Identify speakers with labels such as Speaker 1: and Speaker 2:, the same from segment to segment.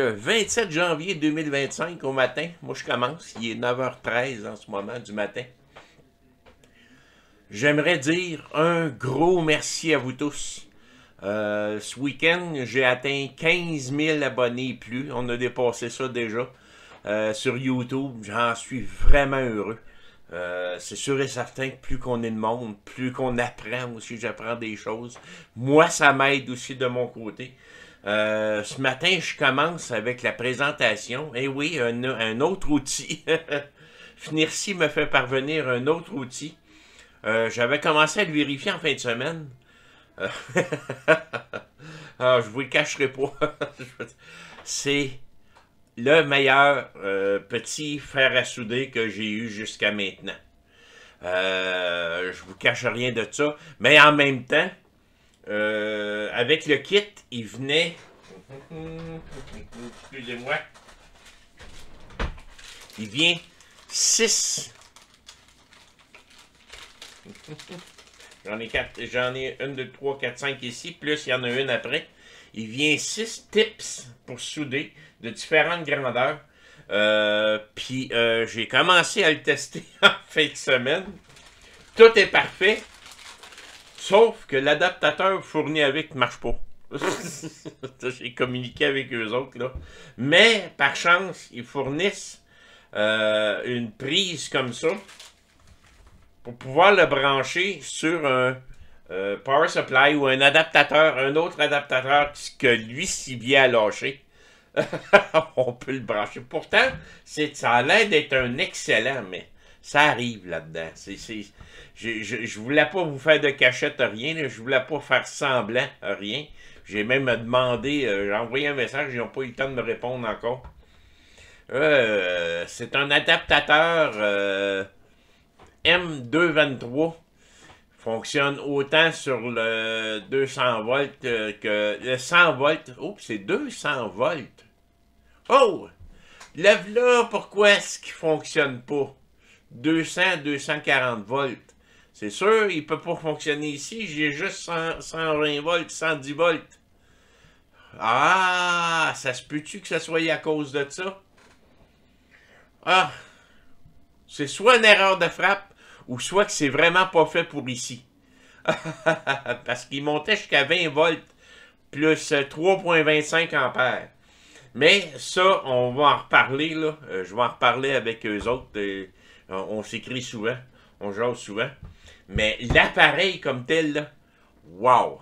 Speaker 1: le 27 janvier 2025 au matin. Moi, je commence. Il est 9h13 en ce moment du matin. J'aimerais dire un gros merci à vous tous. Ce week-end, j'ai atteint 15 000 abonnés et plus. On a dépassé ça déjà. Sur YouTube, j'en suis vraiment heureux. C'est sûr et certain que plus qu'on est de monde, plus qu'on apprend aussi, j'apprends des choses. Moi, ça m'aide aussi de mon côté. Ce matin, je commence avec la présentation. Eh oui, un autre outil. Finirci me fait parvenir un autre outil. J'avais commencé à le vérifier en fin de semaine. Ah, je vous le cacherai pas. C'est le meilleur petit fer à souder que j'ai eu jusqu'à maintenant. Je vous cache rien de ça. Mais en même temps, avec le kit, il venait... Excusez-moi. Il vient 6. J'en ai 1, 2, 3, 4, 5 ici, plus il y en a une après. Il vient 6 tips pour souder de différentes grandeurs. Puis j'ai commencé à le tester en fin de semaine. Tout est parfait. Sauf que l'adaptateur fourni avec ne marche pas. J'ai communiqué avec eux autres, là. Mais, par chance, ils fournissent une prise comme ça pour pouvoir le brancher sur un power supply ou un adaptateur, un autre adaptateur que lui, s'il vient à lâcher, on peut le brancher. Pourtant, ça a l'air d'être un excellent, mais ça arrive là-dedans. Je voulais pas vous faire de cachette, rien. Là. Je voulais pas faire semblant, rien. J'ai même demandé, j'ai envoyé un message, ils n'ont pas eu le temps de me répondre encore. C'est un adaptateur M223. Fonctionne autant sur le 200 volts que le 100 volts. Oh, c'est 200 volts. Oh! Lève-là, pourquoi est-ce qu'il fonctionne pas? 200, 240 volts. C'est sûr, il peut pas fonctionner ici. J'ai juste 120 volts, 110 volts. Ah, ça se peut-tu que ça soit à cause de ça? Ah, c'est soit une erreur de frappe, ou soit que c'est vraiment pas fait pour ici. Parce qu'il montait jusqu'à 20 volts, plus 3,25 ampères. Mais ça, on va en reparler, là. Je vais en reparler avec eux autres. On s'écrit souvent, on jase souvent. Mais l'appareil comme tel, là, wow!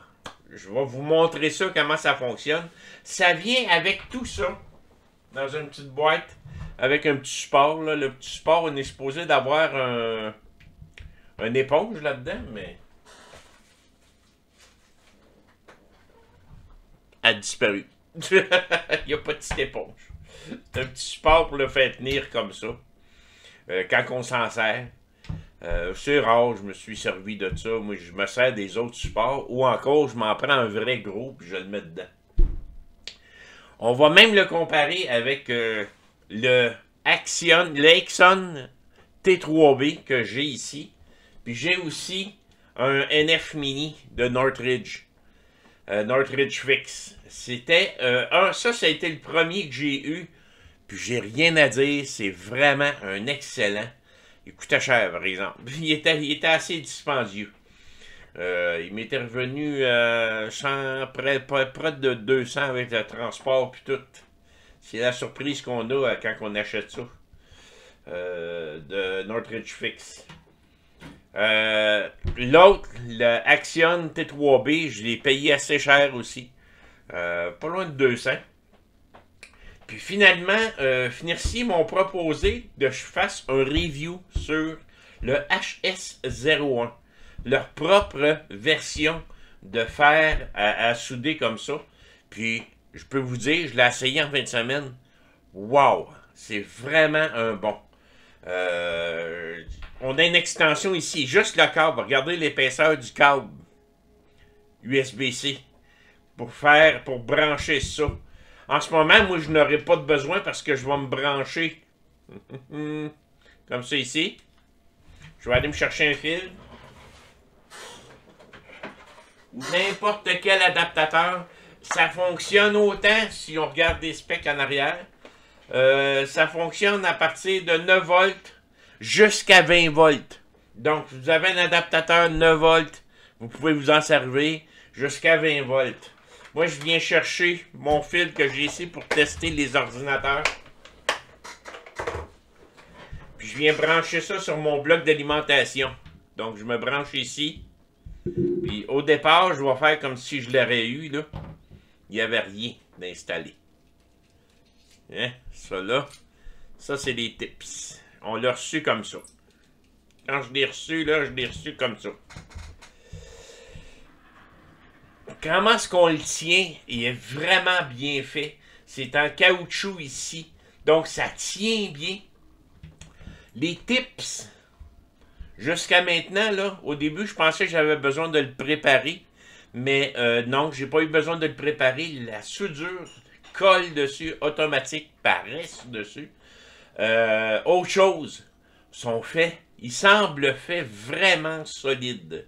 Speaker 1: Je vais vous montrer ça, comment ça fonctionne. Ça vient avec tout ça, dans une petite boîte, avec un petit support. Là. Le petit support, on est supposé d'avoir un éponge là-dedans, mais... elle a disparu. Il n'y a pas de petite éponge. C'est un petit support pour le faire tenir comme ça. Quand on s'en sert. C'est rare, je me suis servi de ça. Moi, je me sers des autres supports. Ou encore, je m'en prends un vrai gros puis je le mets dedans. On va même le comparer avec le Axion T3B que j'ai ici. Puis j'ai aussi un NF Mini de Northridge. Northridge Fix. C'était ça a été le premier que j'ai eu. Puis j'ai rien à dire. C'est vraiment un excellent. Il coûtait cher, par exemple. Il était assez dispendieux. Il m'était revenu près de 200 avec le transport puis tout. C'est la surprise qu'on a quand on achète ça. De Northridge Fix. L'autre, le Axion T3B, je l'ai payé assez cher aussi. Pas loin de 200. Puis finalement, Finirci m'ont proposé que je fasse un review sur le HS01. Leur propre version de fer à souder comme ça. Puis, je peux vous dire, je l'ai essayé en fin de semaine. Wow! C'est vraiment un bon. On a une extension ici, juste le câble. Regardez l'épaisseur du câble USB-C pour brancher ça. En ce moment, moi, je n'aurai pas de besoin parce que je vais me brancher comme ça ici. Je vais aller me chercher un fil. Ou n'importe quel adaptateur. ça fonctionne autant si on regarde des specs en arrière. Ça fonctionne à partir de 9 volts jusqu'à 20 volts. Donc, vous avez un adaptateur 9 volts, vous pouvez vous en servir jusqu'à 20 volts. Moi, je viens chercher mon fil que j'ai ici pour tester les ordinateurs. Puis, je viens brancher ça sur mon bloc d'alimentation. Donc, je me branche ici. Puis, au départ, je vais faire comme si je l'aurais eu, là. Il n'y avait rien d'installé. Hein? Ça, là. Ça, c'est des tips. On l'a reçu comme ça. Quand je l'ai reçu, là, je l'ai reçu comme ça. Comment est-ce qu'on le tient? Il est vraiment bien fait. C'est en caoutchouc ici. Donc, ça tient bien. Les tips, jusqu'à maintenant, là, au début, je pensais que j'avais besoin de le préparer. Mais non, j'ai pas eu besoin de le préparer. La soudure colle dessus, automatique, reste dessus. Autre chose, sont faits, ils semblent faits vraiment solides.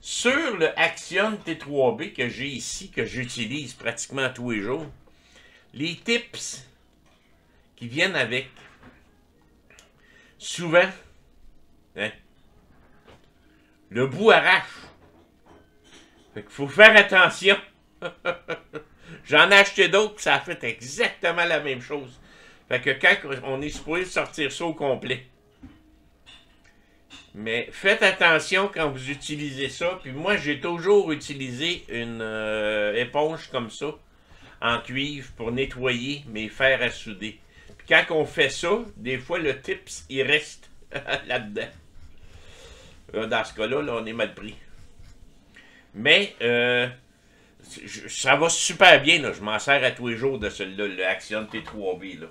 Speaker 1: Sur le Axion T3B que j'ai ici, que j'utilise pratiquement tous les jours, les tips qui viennent avec, souvent, hein, le bout arrache. Fait qu'il faut faire attention. J'en ai acheté d'autres, ça a fait exactement la même chose. Fait que quand on est supposé sortir ça au complet. Mais faites attention quand vous utilisez ça. Puis moi, j'ai toujours utilisé une éponge comme ça, en cuivre, pour nettoyer mes fers à souder. Puis quand on fait ça, des fois, le tips, il reste là-dedans. Là, dans ce cas-là, là, on est mal pris. Mais, ça va super bien, là. Je m'en sers à tous les jours de celui-là, le Axion T3B, là.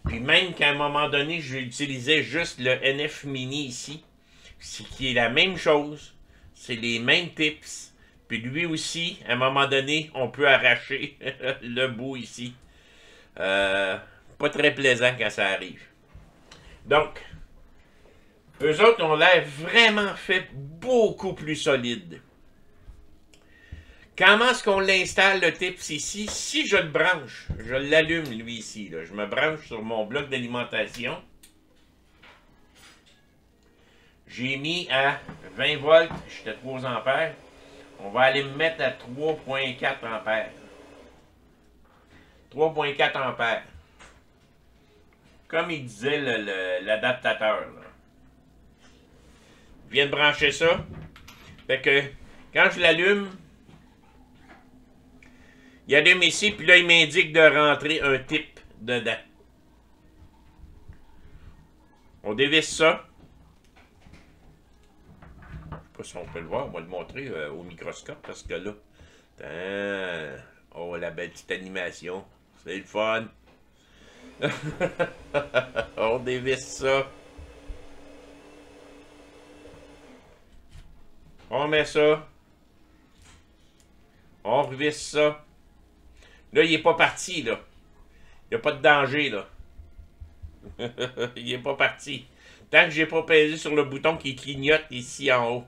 Speaker 1: Puis même qu'à un moment donné, j'utilisais juste le NF Mini ici, qui est la même chose, c'est les mêmes tips. Puis lui aussi, à un moment donné, on peut arracher le bout ici. Pas très plaisant quand ça arrive. Donc, eux autres ont l'air vraiment fait beaucoup plus solides. Comment est-ce qu'on l'installe, le tips ici? Si je le branche, je l'allume, lui, ici. Là. Je me branche sur mon bloc d'alimentation. J'ai mis à 20 volts, j'étais 3 ampères. On va aller me mettre à 3.4 ampères. 3.4 ampères. Comme il disait l'adaptateur. Je viens de brancher ça. Fait que, quand je l'allume, il allume ici, puis là, il m'indique de rentrer un tip dedans. On dévisse ça. Je sais pas si on peut le voir, on va le montrer au microscope, parce que là, oh, la belle petite animation. C'est le fun. On dévisse ça. On met ça. On revisse ça. Là, il n'est pas parti, là. Il n'y a pas de danger, là. Il n'est pas parti. Tant que j'ai pas pesé sur le bouton qui clignote ici en haut.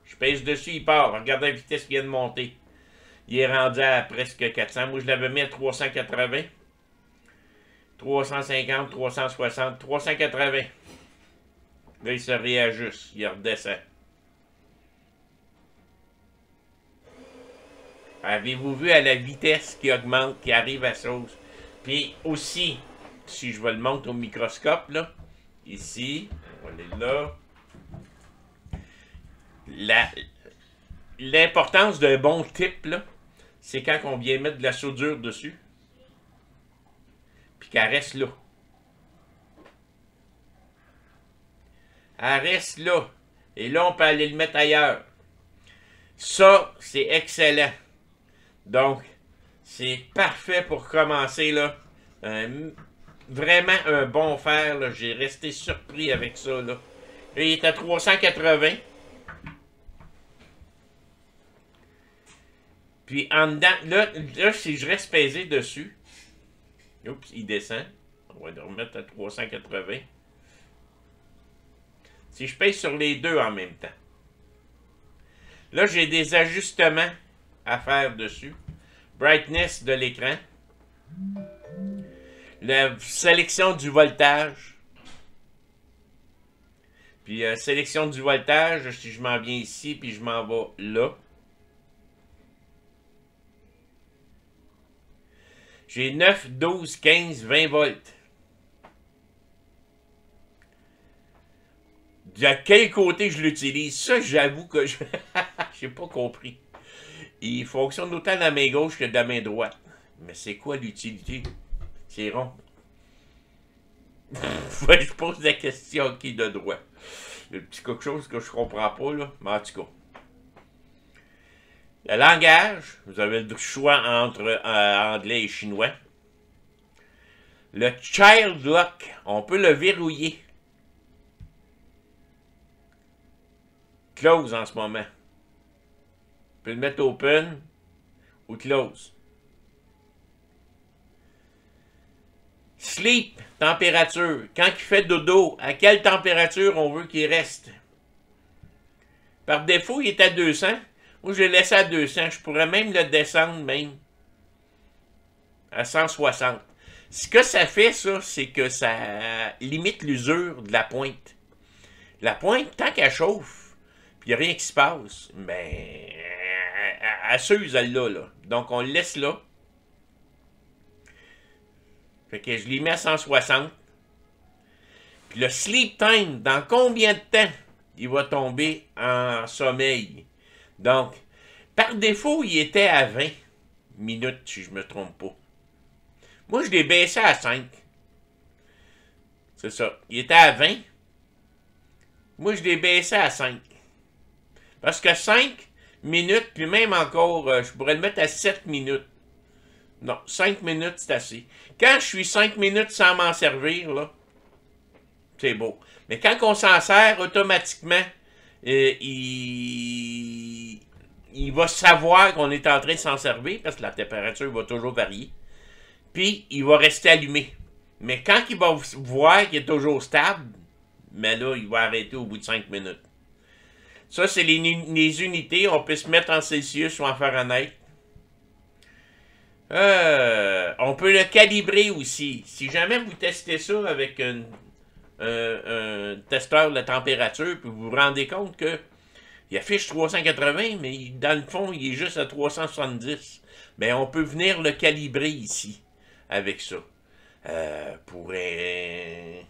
Speaker 1: Je pèse dessus, il part. Regardez la vitesse qui vient de monter. Il est rendu à presque 400. Moi, je l'avais mis à 380. 350, 360, 380. Là, il se réajuste. Il redescend. Avez-vous vu à la vitesse qui augmente, qui arrive à sauce? Puis aussi, si je vais le montrer au microscope, là, ici, on va aller là. L'importance d'un bon tip, là, c'est quand on vient mettre de la soudure dessus, puis qu'elle reste là. Elle reste là. Et là, on peut aller le mettre ailleurs. Ça, c'est excellent. Donc, c'est parfait pour commencer, là. Vraiment un bon fer, là. J'ai resté surpris avec ça, là. Là, il est à 380. Puis, en dedans, là, si je reste pesé dessus, oups, il descend. On va le remettre à 380. Si je pèse sur les deux en même temps. Là, j'ai des ajustements à faire dessus. Brightness de l'écran. La sélection du voltage. Puis sélection du voltage, si je m'en viens ici, puis je m'en vais là. J'ai 9, 12, 15, 20 volts. De quel côté je l'utilise? Ça, j'avoue que je n'ai pas compris. Il fonctionne autant de la main gauche que de la main droite. Mais c'est quoi l'utilité? C'est rond. Je pose la question à qui de droit. Le petit quelque chose que je comprends pas, là. Mais en tout cas. Le langage, vous avez le choix entre anglais et chinois. Le child lock, on peut le verrouiller. Close en ce moment. On peut le mettre open ou close. Sleep, température. Quand il fait dodo, à quelle température on veut qu'il reste? Par défaut, il est à 200. Moi, je l'ai laissé à 200. Je pourrais même le descendre même à 160. Ce que ça fait, ça, c'est que ça limite l'usure de la pointe. La pointe, tant qu'elle chauffe, puis il n'y a rien qui se passe, ben, elle s'use, elle là. Donc, on le laisse là. Fait que je l'ai mis à 160. Puis le sleep time, dans combien de temps il va tomber en sommeil? Donc, par défaut, il était à 20 minutes, si je ne me trompe pas. Moi, je l'ai baissé à 5. C'est ça. Il était à 20. Moi, je l'ai baissé à 5. Parce que 5 minutes, puis même encore, je pourrais le mettre à 7 minutes. Non, 5 minutes, c'est assez. Quand je suis 5 minutes sans m'en servir, là, c'est beau. Mais quand on s'en sert, automatiquement, il va savoir qu'on est en train de s'en servir, parce que la température va toujours varier. Puis, il va rester allumé. Mais quand il va voir qu'il est toujours stable, mais là, il va arrêter au bout de 5 minutes. Ça, c'est les unités. On peut se mettre en Celsius ou en Fahrenheit. On peut le calibrer aussi. Si jamais vous testez ça avec un testeur de température, puis vous vous rendez compte que il affiche 380, mais dans le fond, il est juste à 370. Bien, on peut venir le calibrer ici, avec ça. Pour un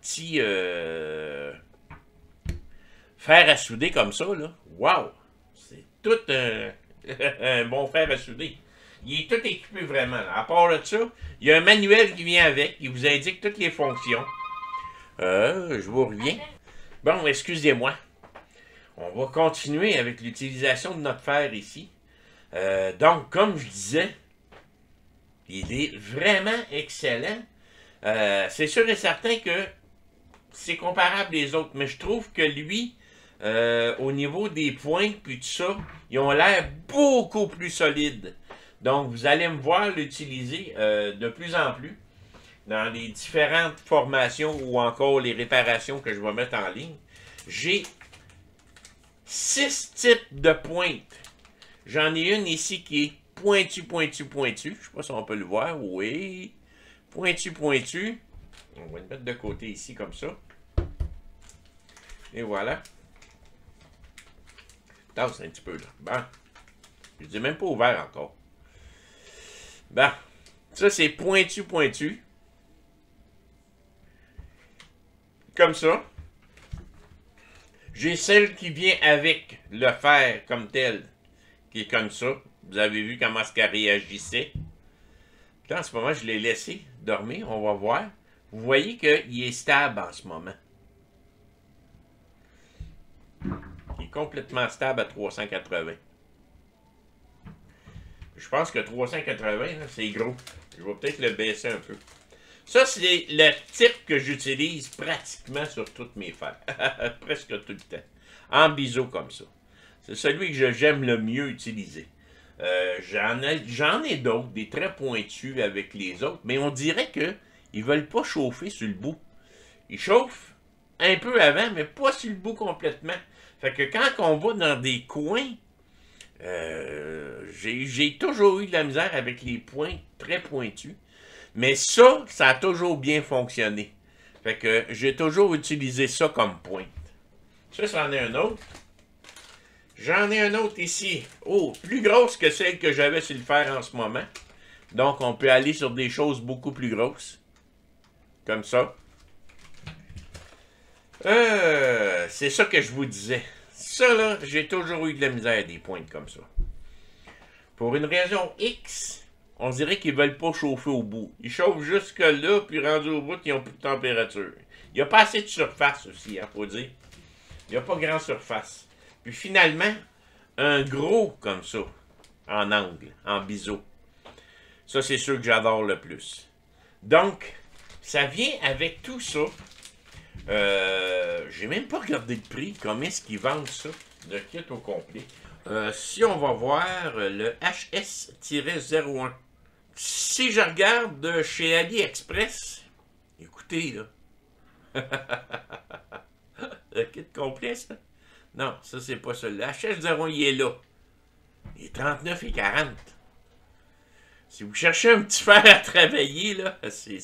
Speaker 1: petit fer à souder comme ça, là. Wow! C'est tout un bon fer à souder. Il est tout équipé vraiment. Là. À part de ça, il y a un manuel qui vient avec, qui vous indique toutes les fonctions. Je vous reviens. Bon, excusez-moi. On va continuer avec l'utilisation de notre fer ici. Donc, comme je disais, il est vraiment excellent. C'est sûr et certain que c'est comparable les autres, mais je trouve que lui, au niveau des pointes puis tout ça, ils ont l'air beaucoup plus solides. Donc, vous allez me voir l'utiliser de plus en plus dans les différentes formations ou encore les réparations que je vais mettre en ligne. J'ai 6 types de pointes. J'en ai une ici qui est pointu, pointu, pointu. Je ne sais pas si on peut le voir. Oui. Pointu, pointu. On va le mettre de côté ici comme ça. Et voilà. Tasse un petit peu là. Bon. Je ne les ai même pas ouvert encore. Bon. Ça, c'est pointu, pointu. Comme ça. J'ai celle qui vient avec le fer comme tel, qui est comme ça. Vous avez vu comment ça réagissait. Là, en ce moment, je l'ai laissé dormir. On va voir. Vous voyez qu'il est stable en ce moment. Il est complètement stable à 380. Je pense que 380, c'est gros. Je vais peut-être le baisser un peu. Ça, c'est le type que j'utilise pratiquement sur toutes mes fers. Presque tout le temps. En biseau comme ça. C'est celui que j'aime le mieux utiliser. J'en ai d'autres, des très pointus avec les autres, mais on dirait qu'ils ne veulent pas chauffer sur le bout. Ils chauffent un peu avant, mais pas sur le bout complètement. Fait que quand on va dans des coins J'ai toujours eu de la misère avec les points très pointus. Mais ça a toujours bien fonctionné. Fait que j'ai toujours utilisé ça comme pointe. Ça, c'en est un autre. J'en ai un autre ici. Oh, plus grosse que celle que j'avais sur le fer en ce moment. Donc, on peut aller sur des choses beaucoup plus grosses. Comme ça. C'est ça que je vous disais. Ça, là, j'ai toujours eu de la misère des pointes comme ça. Pour une raison X, on dirait qu'ils veulent pas chauffer au bout. Ils chauffent jusque-là, puis rendus au bout, ils n'ont plus de température. Il n'y a pas assez de surface aussi, hein, faut dire. Il n'y a pas grand surface. Puis finalement, un gros comme ça, en angle, en biseau. Ça, c'est sûr que j'adore le plus. Donc, ça vient avec tout ça. J'ai même pas regardé le prix. Comment est-ce qu'ils vendent ça? Le kit au complet. Si on va voir le HS-01. Si je regarde chez AliExpress, écoutez, là. Le kit complet, ça? Non, ça, c'est pas ça. Le HS-01, il est là. Il est 39 et 40. Si vous cherchez un petit fer à travailler, là, c'est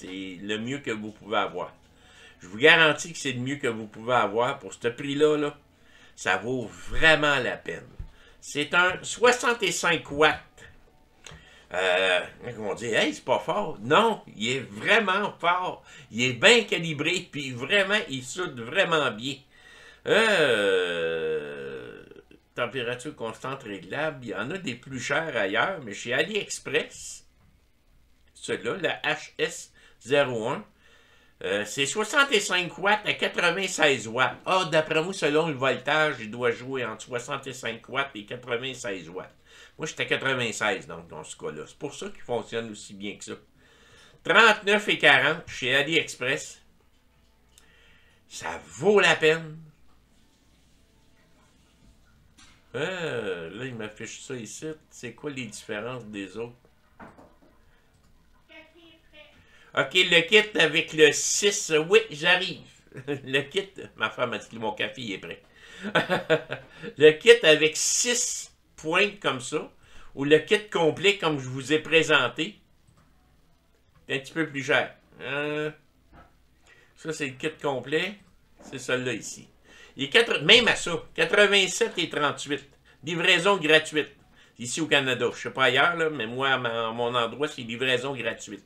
Speaker 1: le mieux que vous pouvez avoir. Je vous garantis que c'est le mieux que vous pouvez avoir. Pour ce prix-là, là, ça vaut vraiment la peine. C'est un 65 watts. Comment on dit, hey, c'est pas fort. Non, il est vraiment fort. Il est bien calibré, puis vraiment, il soude vraiment bien. Température constante réglable. Il y en a des plus chers ailleurs, mais chez AliExpress, celui-là, la HS-01, c'est 65 watts à 96 watts. Ah, d'après moi, selon le voltage, il doit jouer entre 65 watts et 96 watts. Moi, j'étais à 96 donc, dans ce cas-là. C'est pour ça qu'il fonctionne aussi bien que ça. 39 et 40 chez AliExpress. Ça vaut la peine. Là, il m'affiche ça ici. C'est quoi les différences des autres? OK, le kit avec le 6. Oui, j'arrive. Le kit. Ma femme a dit que mon café il est prêt. Le kit avec 6 pointes comme ça. Ou le kit complet comme je vous ai présenté. C'est un petit peu plus cher. Ça, c'est le kit complet. C'est celui-là ici. Il est même à ça. 87 et 38. Livraison gratuite. Ici au Canada. Je ne sais pas ailleurs, là, mais moi, à mon endroit, c'est livraison gratuite.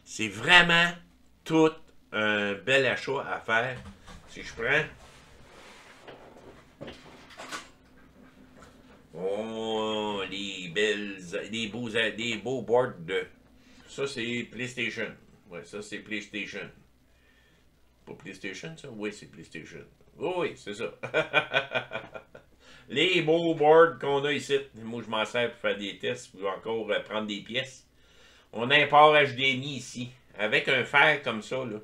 Speaker 1: C'est vraiment tout un bel achat à faire. Si je prends... Oh, les beaux boards de... Ça, c'est PlayStation. Ouais, ça, c'est PlayStation. Pas PlayStation, ça? Oui, c'est PlayStation. Oh, oui, c'est ça. Les beaux boards qu'on a ici. Moi, je m'en sers pour faire des tests, pour encore prendre des pièces. On a un port HDMI ici, avec un fer comme ça, là.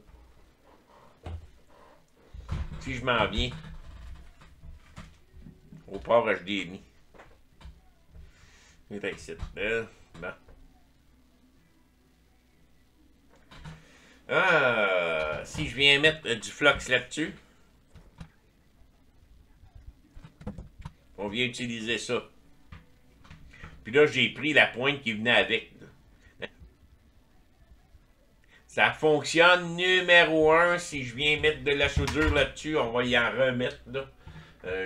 Speaker 1: Si je m'en viens au port HDMI. Il est ici. Bon. Si je viens mettre du flux là-dessus, on vient utiliser ça. Puis là, j'ai pris la pointe qui venait avec. Ça fonctionne numéro 1. Si je viens mettre de la soudure là-dessus, on va y en remettre là.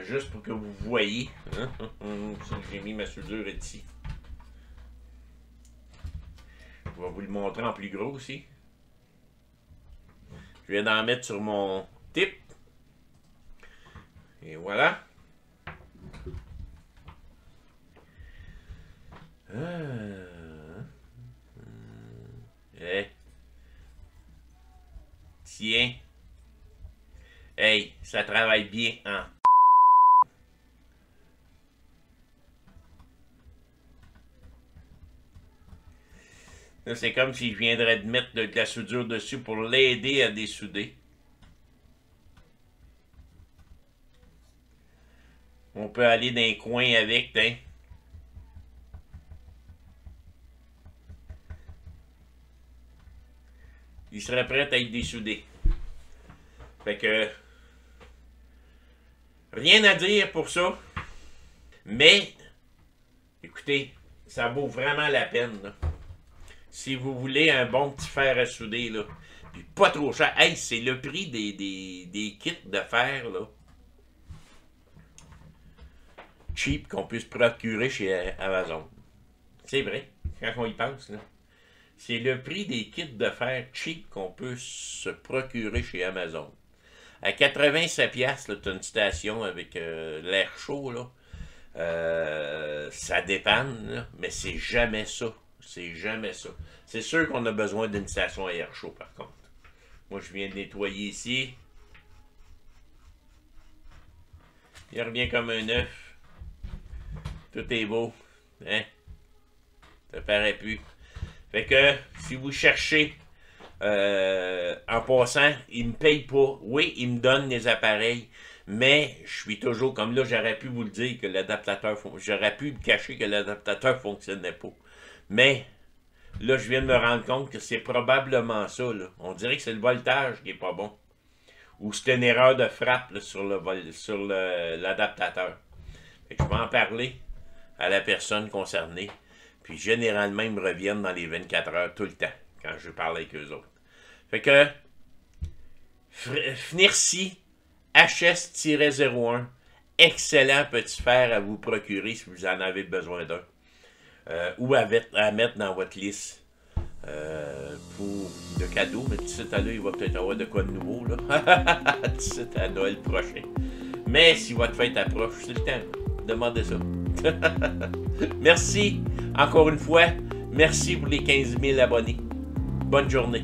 Speaker 1: Juste pour que vous voyez. J'ai mis ma soudure ici. Je vais vous le montrer en plus gros aussi. Je viens d'en mettre sur mon tip. Et voilà. Tiens. Hey, ça travaille bien, hein? C'est comme si je viendrais de mettre de la soudure dessus pour l'aider à dessouder. On peut aller dans un coin avec, hein? Il serait prêt à être dessoudé. Fait que... rien à dire pour ça. Mais Écoutez, ça vaut vraiment la peine, là. Si vous voulez un bon petit fer à souder, là, puis pas trop cher. Hey, c'est le prix des kits de fer, là, cheap qu'on peut se procurer chez Amazon. C'est vrai, quand on y pense, là. C'est le prix des kits de fer cheap qu'on peut se procurer chez Amazon. À 87$, tu as une station avec l'air chaud, là. Ça dépanne, là, mais c'est jamais ça. C'est jamais ça. C'est sûr qu'on a besoin d'une station à air chaud, par contre. Moi, je viens de nettoyer ici. Il revient comme un œuf. Tout est beau. Hein? Ça paraît plus. Fait que, si vous cherchez, en passant, ils me payent pas. Oui, ils me donnent les appareils, mais je suis toujours, comme là, j'aurais pu vous le dire que l'adaptateur, j'aurais pu me cacher que l'adaptateur fonctionnait pas. Mais, là, je viens de me rendre compte que c'est probablement ça, là. On dirait que c'est le voltage qui est pas bon. Ou c'est une erreur de frappe, là, sur l'adaptateur. Fait que je vais en parler à la personne concernée. Puis généralement, ils me reviennent dans les 24 heures tout le temps, quand je parle avec eux autres. Fait que, FNIRSI HS-01, excellent petit fer à vous procurer si vous en avez besoin d'un. Ou à mettre dans votre liste pour le cadeau. Mais d'ici à là, il va peut-être avoir de quoi de nouveau, là. D'ici à Noël prochain. Mais si votre fête approche, c'est le temps. Demandez ça. Merci encore une fois. Merci pour les 15 000 abonnés. Bonne journée.